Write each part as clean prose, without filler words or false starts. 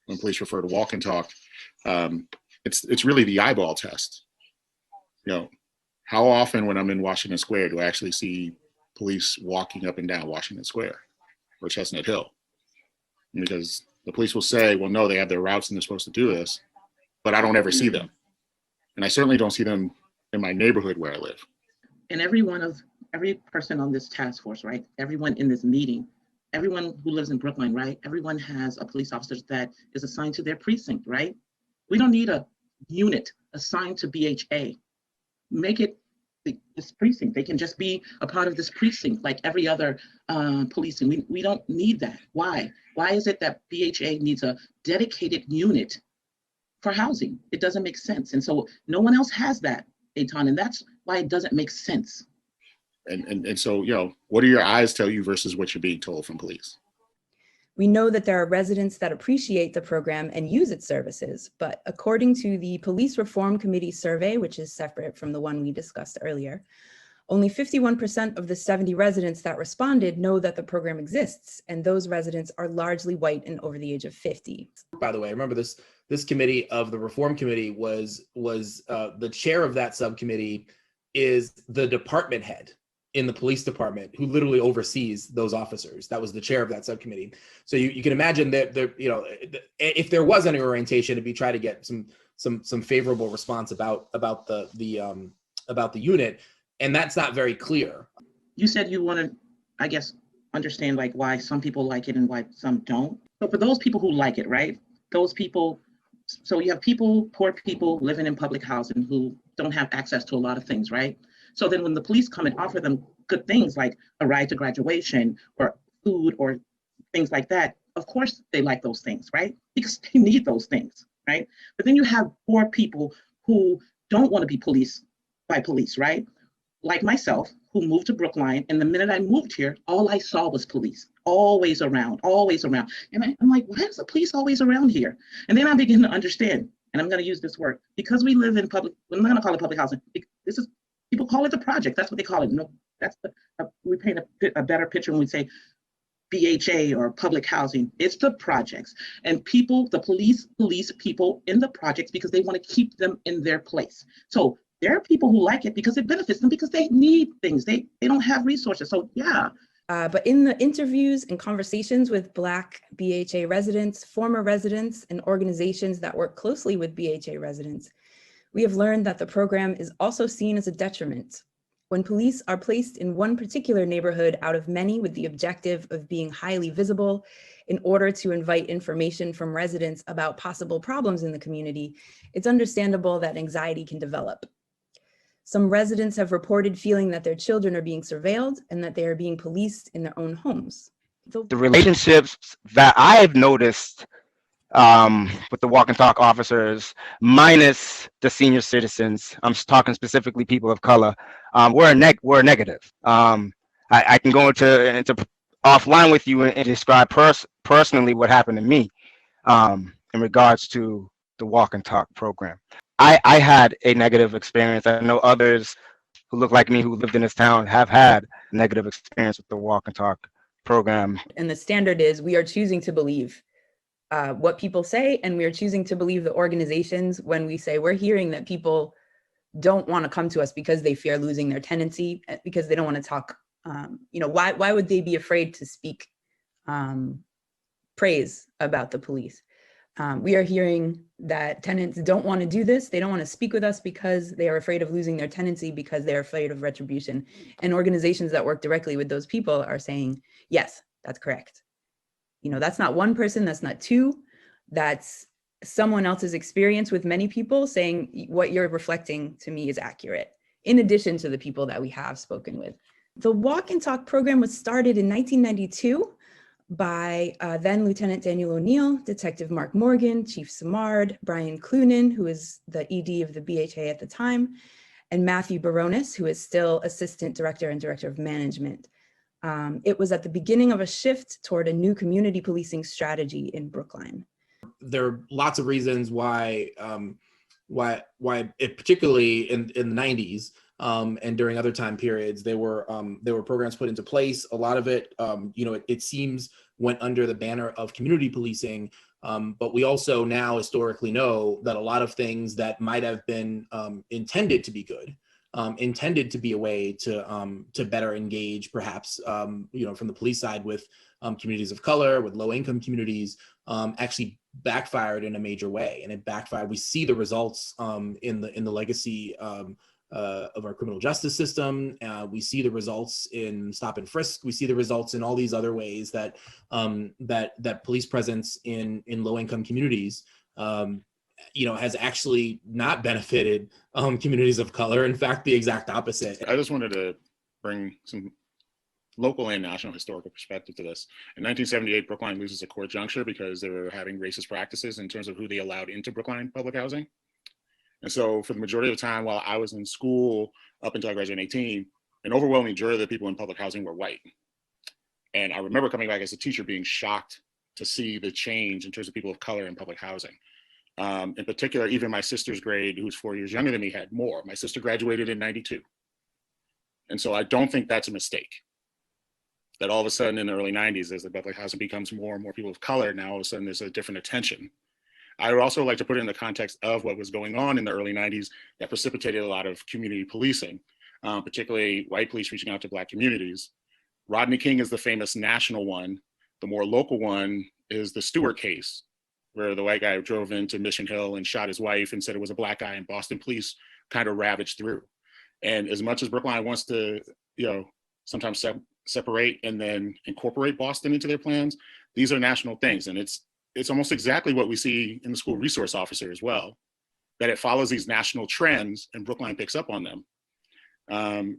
when police refer to walk and talk, it's really the eyeball test. You know, how often when I'm in Washington Square do I actually see police walking up and down Washington Square or Chestnut Hill? Because the police will say, well, no, they have their routes and they're supposed to do this, but I don't ever see them. And I certainly don't see them in my neighborhood where I live. And every person on this task force, right? Everyone in this meeting, everyone who lives in Brookline, right? Everyone has a police officer that is assigned to their precinct, right? We don't need a unit assigned to BHA. Make it this precinct. They can just be a part of this precinct like every other policing. We don't need that. Why? Why is it that BHA needs a dedicated unit for housing? It doesn't make sense. And so no one else has that, Eitan, and that's why it doesn't make sense. And so, you know, what do your eyes tell you versus what you're being told from police? We know that there are residents that appreciate the program and use its services, but according to the Police Reform Committee survey, which is separate from the one we discussed earlier, only 51% of the 70 residents that responded know that the program exists, and those residents are largely white and over the age of 50. By the way, I remember this committee of the Reform Committee was the chair of that subcommittee is the department head in the police department who literally oversees those officers. That was the chair of that subcommittee. So you can imagine that you know, if there was any orientation, it'd be try to get some favorable response about the unit, and that's not very clear. You said you want to, I guess, understand like why some people like it and why some don't. So for those people who like it, right? Those people, so you have people, poor people living in public housing who don't have access to a lot of things, right? So then when the police come and offer them good things like a ride to graduation or food or things like that, of course they like those things, right? Because they need those things, right? But then you have poor people who don't want to be policed by police, right? Like myself, who moved to Brookline, and the minute I moved here, all I saw was police, always around, always around. And I'm like, why is the police always around here? And then I begin to understand, and I'm going to use this word, because we live in public, I'm not going to call it public housing. This is, people call it the project. That's what they call it. No, that's we paint a better picture when we say BHA or public housing. It's the projects, and people, the police people in the projects because they want to keep them in their place. So there are people who like it because it benefits them because they need things. They don't have resources. So yeah. But in the interviews and conversations with Black BHA residents, former residents, and organizations that work closely with BHA residents, we have learned that the program is also seen as a detriment. When police are placed in one particular neighborhood out of many with the objective of being highly visible in order to invite information from residents about possible problems in the community, it's understandable that anxiety can develop. Some residents have reported feeling that their children are being surveilled and that they are being policed in their own homes. The relationships that I've noticed with the walk and talk officers, minus the senior citizens, I'm talking specifically people of color, were negative. I can go into offline with you and describe personally what happened to me in regards to the walk and talk program. I had a negative experience. I know others who look like me who lived in this town have had a negative experience with the walk and talk program. And the standard is we are choosing to believe what people say, and we are choosing to believe the organizations when we say we're hearing that people don't want to come to us because they fear losing their tenancy, because they don't want to talk. You know, why would they be afraid to speak praise about the police? We are hearing that tenants don't want to do this. They don't want to speak with us because they are afraid of losing their tenancy, because they're afraid of retribution. And organizations that work directly with those people are saying, yes, that's correct. You know, that's not one person, that's not two, that's someone else's experience with many people saying what you're reflecting to me is accurate, in addition to the people that we have spoken with. The Walk and Talk program was started in 1992 by then Lieutenant Daniel O'Neill, Detective Mark Morgan, Chief Samard, Brian Clunan, who is the ED of the BHA at the time, and Matthew Baronis, who is still Assistant Director and Director of Management. It was at the beginning of a shift toward a new community policing strategy in Brookline. There are lots of reasons why it, particularly in the 90s and during other time periods, there were programs put into place. A lot of it, it seems, went under the banner of community policing, But we also now historically know that a lot of things that might have been intended to be good, intended to be a way to better engage, perhaps, from the police side with communities of color, with low-income communities, actually backfired in a major way, and it backfired. We see the results in the legacy of our criminal justice system. We see the results in stop and frisk. We see the results in all these other ways that that police presence in low-income communities has actually not benefited communities of color. In fact, the exact opposite. I just wanted to bring some local and national historical perspective to this. In 1978, Brookline loses a court juncture because they were having racist practices in terms of who they allowed into Brookline public housing. And so for the majority of the time while I was in school, up until I graduated 18, an overwhelming majority of the people in public housing were white. And I remember coming back as a teacher being shocked to see the change in terms of people of color in public housing. In particular, even my sister's grade, who's 4 years younger than me, had more. My sister graduated in 92. And so I don't think that's a mistake. That all of a sudden in the early 90s, as the public housing becomes more and more people of color, now all of a sudden there's a different attention. I would also like to put it in the context of what was going on in the early 90s that precipitated a lot of community policing, particularly white police reaching out to Black communities. Rodney King is the famous national one. The more local one is the Stewart case, where the white guy drove into Mission Hill and shot his wife and said it was a Black guy, and Boston police kind of ravaged through. And as much as Brookline wants to, sometimes separate and then incorporate Boston into their plans, these are national things. And it's almost exactly what we see in the school resource officer as well, that it follows these national trends and Brookline picks up on them. I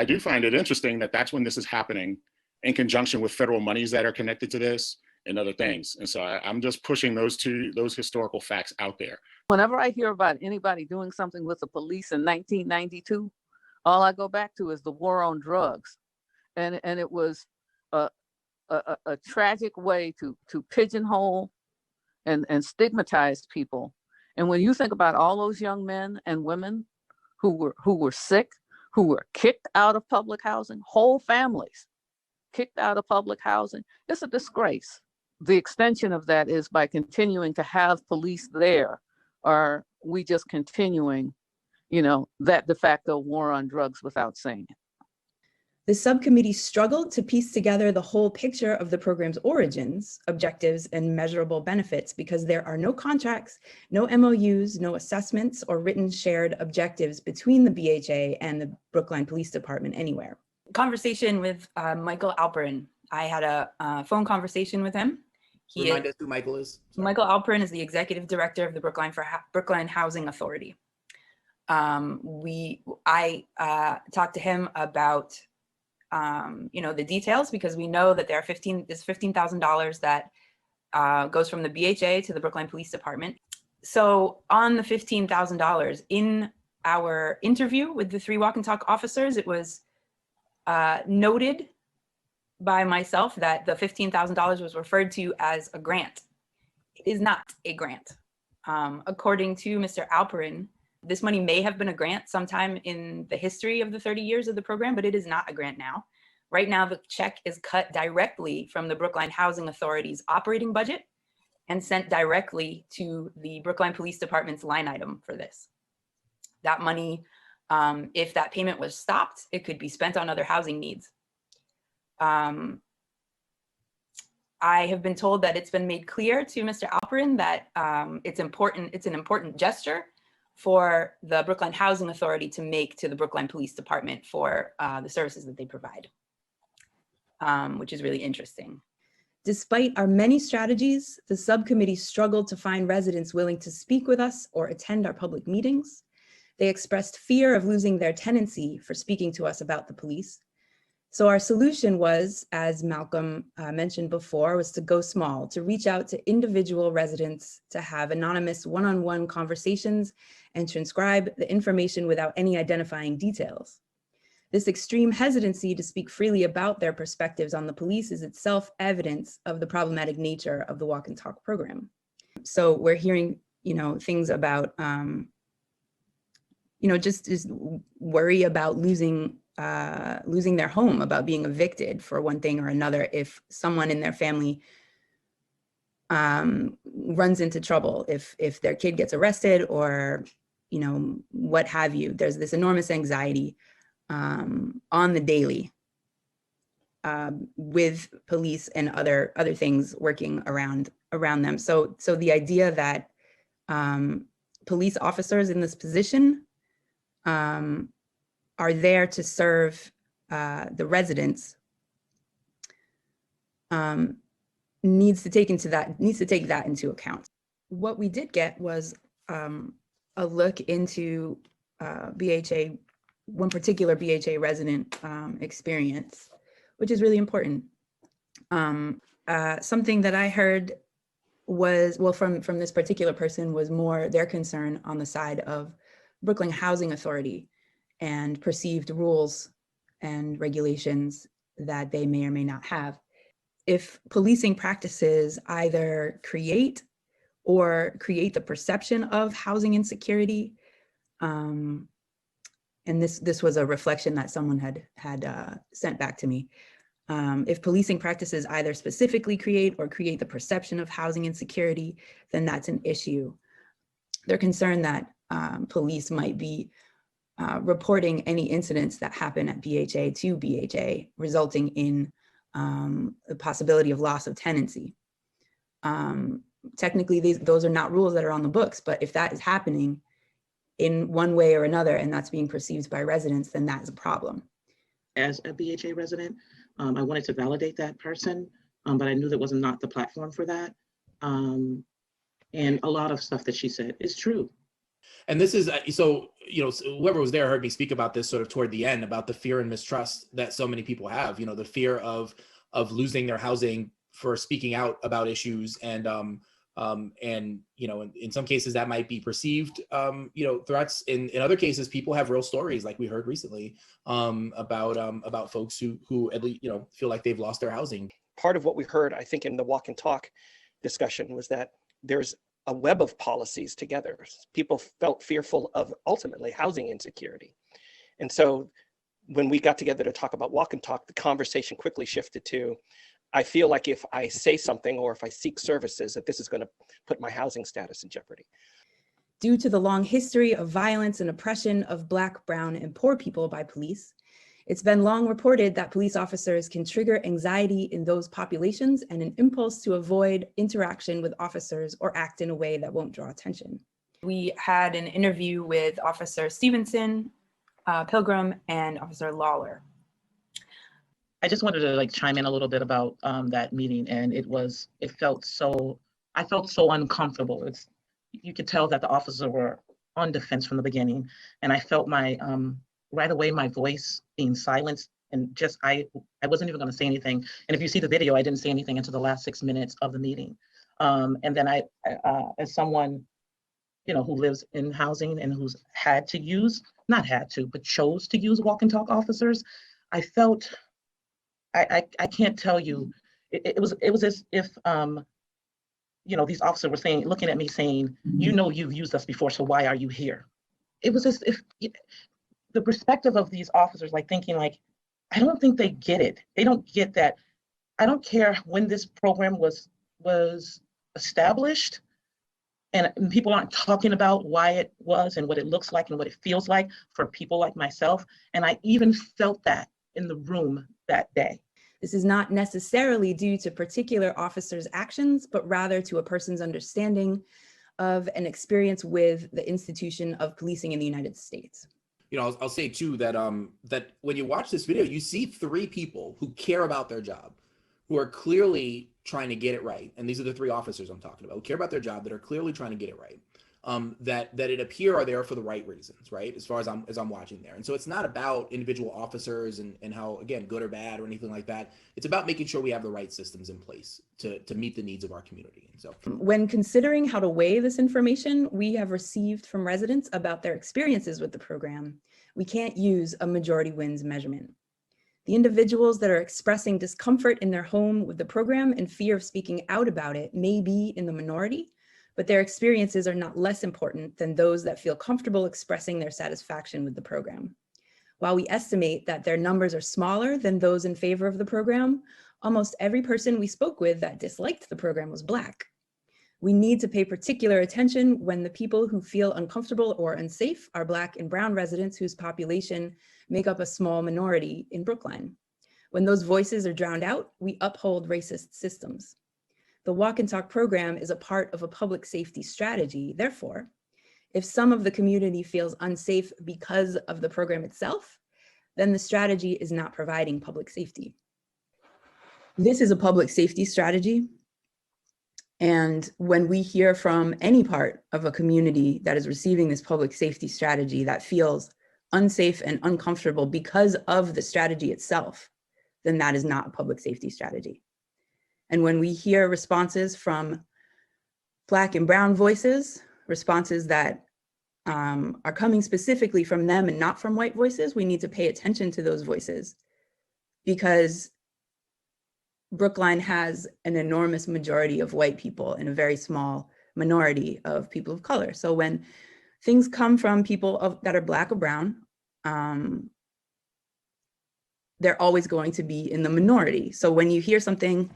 do find it interesting that that's when this is happening in conjunction with federal monies that are connected to this and other things. And so I'm just pushing those historical facts out there. Whenever I hear about anybody doing something with the police in 1992, all I go back to is the war on drugs. And it was a tragic way to pigeonhole and stigmatize people. And when you think about all those young men and women who were sick, who were kicked out of public housing, whole families kicked out of public housing, it's a disgrace. The extension of that is by continuing to have police there, are we just continuing, that de facto war on drugs without saying it. The subcommittee struggled to piece together the whole picture of the program's origins, objectives, and measurable benefits because there are no contracts, no MOUs, no assessments, or written shared objectives between the BHA and the Brookline Police Department anywhere. Conversation with Michael Alperin. I had a phone conversation with him. Remind us who Michael is. Sorry. Michael Alperin is the executive director of the Brookline Housing Authority. I talked to him about the details, because we know that there's $15,000 that goes from the BHA to the Brookline Police Department. So on the $15,000, in our interview with the 3 walk and talk officers, it was noted by myself that the $15,000 was referred to as a grant. It is not a grant. According to Mr. Alperin, this money may have been a grant sometime in the history of the 30 years of the program, but it is not a grant now. Right now, the check is cut directly from the Brookline Housing Authority's operating budget and sent directly to the Brookline Police Department's line item for this. That money, if that payment was stopped, it could be spent on other housing needs. I have been told that it's been made clear to Mr. Alperin that it's an important gesture for the Brookline Housing Authority to make to the Brookline Police Department for the services that they provide, which is really interesting. Despite our many strategies, the subcommittee struggled to find residents willing to speak with us or attend our public meetings. They expressed fear of losing their tenancy for speaking to us about the police. So our solution was, as Malcolm mentioned before, was to go small, to reach out to individual residents, to have anonymous one-on-one conversations and transcribe the information without any identifying details. This extreme hesitancy to speak freely about their perspectives on the police is itself evidence of the problematic nature of the walk and talk program. So we're hearing, things about, just worry about losing their home, about being evicted for one thing or another if someone in their family runs into trouble, if their kid gets arrested or, you know, what have you. There's this enormous anxiety on the daily with police and other things working around them. So the idea that police officers in this position are there to serve the residents needs to take that into account. What we did get was a look into BHA, one particular BHA resident experience, which is really important. Something that I heard was, well, from this particular person, was more their concern on the side of Brookline Housing Authority and perceived rules and regulations that they may or may not have. If policing practices either create the perception of housing insecurity, and this was a reflection that someone had sent back to me. If policing practices either specifically create the perception of housing insecurity, then that's an issue. They're concerned that police might be reporting any incidents that happen at BHA to BHA, resulting in the possibility of loss of tenancy. Technically, those are not rules that are on the books, but if that is happening in one way or another, and that's being perceived by residents, then that is a problem. As a BHA resident, I wanted to validate that person, but I knew that was not the platform for that. And a lot of stuff that she said is true. And this is, so, you know, whoever was there heard me speak about this sort of toward the end, about the fear and mistrust that so many people have, you know, the fear of losing their housing for speaking out about issues, and you know, in some cases that might be perceived, you know, threats. In other cases, people have real stories, like we heard recently, about folks who at least, you know, feel like they've lost their housing. Part of what we heard, I think, in the walk and talk discussion was that there's a web of policies together. People felt fearful of ultimately housing insecurity. And so when we got together to talk about walk and talk, the conversation quickly shifted to, I feel like if I say something or if I seek services, that this is going to put my housing status in jeopardy. Due to the long history of violence and oppression of Black, brown, and poor people by police, it's been long reported that police officers can trigger anxiety in those populations and an impulse to avoid interaction with officers or act in a way that won't draw attention. We had an interview with Officer Stevenson, Pilgrim, and Officer Lawler. I just wanted to chime in a little bit about that meeting, and I felt so uncomfortable. You could tell that the officers were on defense from the beginning, and I felt right away my voice being silenced, and just I wasn't even going to say anything. And if you see the video, I didn't say anything until the last 6 minutes of the meeting. And then I as someone, you know, who lives in housing and who's not had to, but chose to use walk and talk officers, I felt, I can't tell you, it was as if, you know, these officers were looking at me saying, you know, you've used us before, so why are you here? It was as if the perspective of these officers, thinking I don't think they get it. They don't get that. I don't care when this program was established, and people aren't talking about why it was and what it looks like and what it feels like for people like myself. And I even felt that in the room that day. This is not necessarily due to particular officers' actions, but rather to a person's understanding of an experience with the institution of policing in the United States. You know, I'll say too that that when you watch this video, you see 3 people who care about their job, who are clearly trying to get it right. And these are the 3 officers I'm talking about, who care about their job, that are clearly trying to get it right. That it appear are there for the right reasons, right? As far as I'm watching there. And so it's not about individual officers and how, again, good or bad or anything like that. It's about making sure we have the right systems in place to meet the needs of our community. And so when considering how to weigh this information we have received from residents about their experiences with the program, we can't use a majority wins measurement. The individuals that are expressing discomfort in their home with the program and fear of speaking out about it may be in the minority, but their experiences are not less important than those that feel comfortable expressing their satisfaction with the program. While we estimate that their numbers are smaller than those in favor of the program, almost every person we spoke with that disliked the program was Black. We need to pay particular attention when the people who feel uncomfortable or unsafe are Black and Brown residents whose population make up a small minority in Brookline. When those voices are drowned out, we uphold racist systems. The Walk and Talk program is a part of a public safety strategy. Therefore, if some of the community feels unsafe because of the program itself, then the strategy is not providing public safety. This is a public safety strategy. And when we hear from any part of a community that is receiving this public safety strategy that feels unsafe and uncomfortable because of the strategy itself, then that is not a public safety strategy. And when we hear responses from Black and Brown voices, responses that are coming specifically from them and not from white voices, we need to pay attention to those voices, because Brookline has an enormous majority of white people and a very small minority of people of color. So when things come from people that are Black or Brown, they're always going to be in the minority. So when you hear something,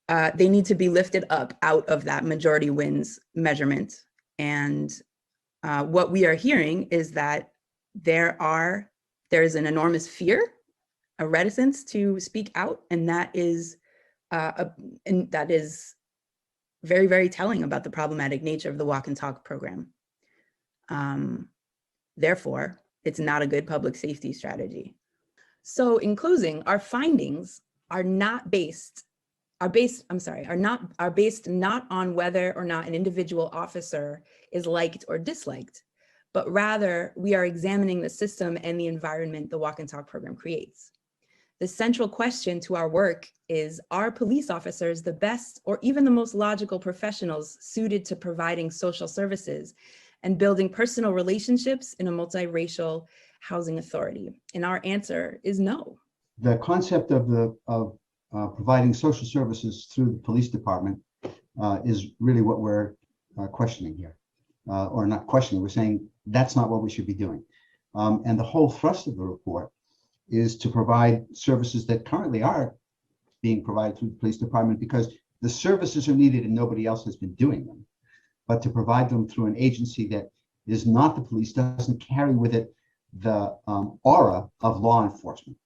they need to be lifted up out of that majority wins measurement. And what we are hearing is that there is an enormous fear, a reticence to speak out, and that is very, very telling about the problematic nature of the Walk and Talk program. Therefore, it's not a good public safety strategy. So in closing, our findings are based not on whether or not an individual officer is liked or disliked, but rather we are examining the system and the environment the Walk and Talk program creates. The central question to our work is, are police officers the best or even the most logical professionals suited to providing social services and building personal relationships in a multiracial housing authority? And our answer is no. The concept of providing social services through the police department is really what we're questioning here, or not questioning, we're saying that's not what we should be doing. And the whole thrust of the report is to provide services that currently are being provided through the police department because the services are needed and nobody else has been doing them. But to provide them through an agency that is not the police, doesn't carry with it the aura of law enforcement.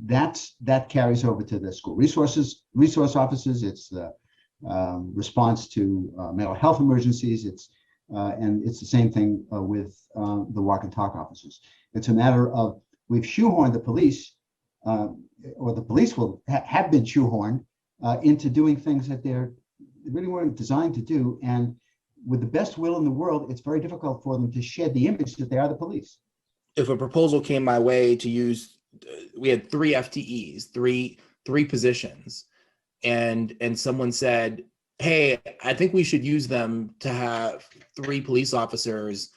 That carries over to the school resource officers. It's the response to mental health emergencies. And it's the same thing with the Walk and Talk officers. It's a matter of, we've shoehorned the police, or the police have been shoehorned into doing things that they really weren't designed to do. And with the best will in the world, it's very difficult for them to shed the image that they are the police. If a proposal came my way to use, we had 3 FTEs, three positions, and someone said, hey, I think we should use them to have 3 police officers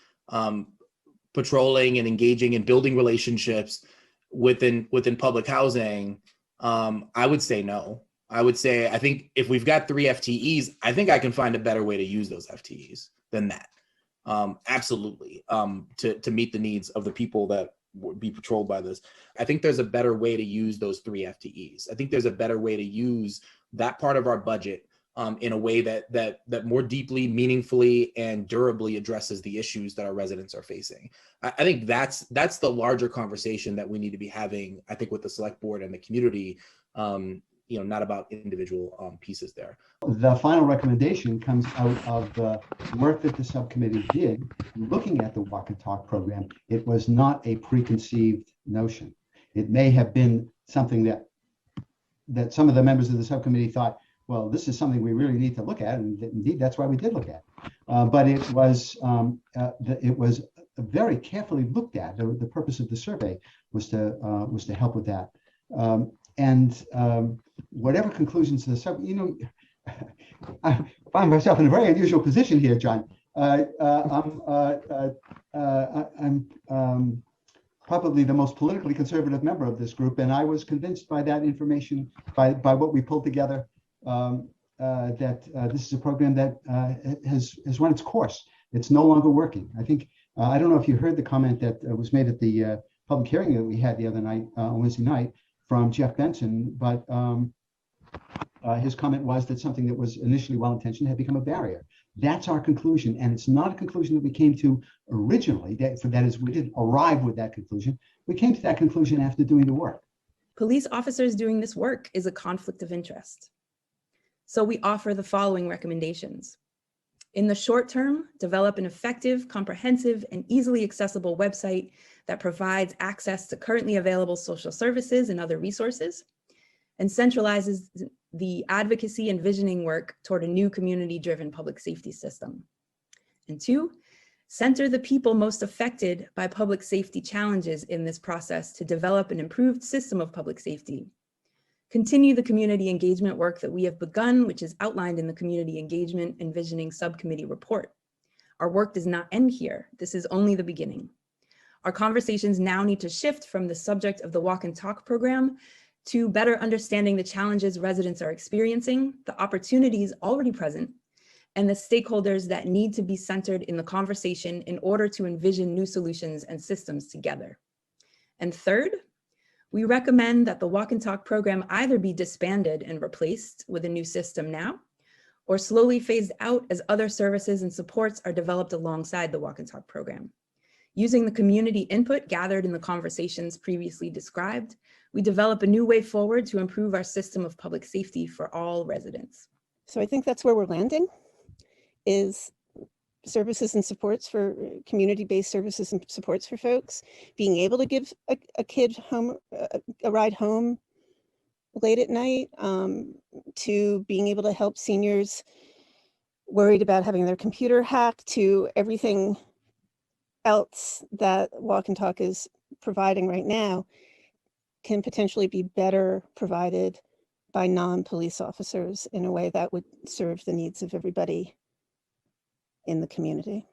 patrolling and engaging and building relationships within public housing, I would say no. I would say, I think if we've got 3 FTEs, I think I can find a better way to use those FTEs than that. Absolutely, to meet the needs of the people that would be patrolled by this. I think there's a better way to use those 3 FTEs. I think there's a better way to use that part of our budget in a way that more deeply, meaningfully, and durably addresses the issues that our residents are facing. I think that's the larger conversation that we need to be having, I think, with the select board and the community, not about individual pieces there. The final recommendation comes out of the work that the subcommittee did looking at the Walk and Talk program. It was not a preconceived notion. It may have been something that some of the members of the subcommittee thought, well, this is something we really need to look at, and indeed that's why we did look at. But it was very carefully looked at. The purpose of the survey was to help with that. Whatever conclusions the sub, I find myself in a very unusual position here, John. I'm probably the most politically conservative member of this group, and I was convinced by that information, by what we pulled together, that this is a program that has run its course. It's no longer working. I think, I don't know if you heard the comment that was made at the public hearing that we had the other night, on Wednesday night, from Jeff Benson, but his comment was that something that was initially well-intentioned had become a barrier. That's our conclusion, and it's not a conclusion that we came to originally. That is, we didn't arrive with that conclusion. We came to that conclusion after doing the work. Police officers doing this work is a conflict of interest. So we offer the following recommendations. In the short term, develop an effective, comprehensive, and easily accessible website that provides access to currently available social services and other resources, and centralizes the advocacy and visioning work toward a new community-driven public safety system. And 2, center the people most affected by public safety challenges in this process to develop an improved system of public safety. Continue the community engagement work that we have begun, which is outlined in the Community Engagement and Visioning Subcommittee report. Our work does not end here. This is only the beginning. Our conversations now need to shift from the subject of the Walk and Talk program to better understanding the challenges residents are experiencing, the opportunities already present, and the stakeholders that need to be centered in the conversation in order to envision new solutions and systems together. And 3rd, we recommend that the Walk and Talk program either be disbanded and replaced with a new system now, or slowly phased out as other services and supports are developed alongside the Walk and Talk program. Using the community input gathered in the conversations previously described, we develop a new way forward to improve our system of public safety for all residents. So I think that's where we're landing, is services and supports for community-based services and supports for folks, being able to give a kid home, a ride home late at night, to being able to help seniors worried about having their computer hacked, to everything else that Walk and Talk is providing right now can potentially be better provided by non-police officers in a way that would serve the needs of everybody in the community.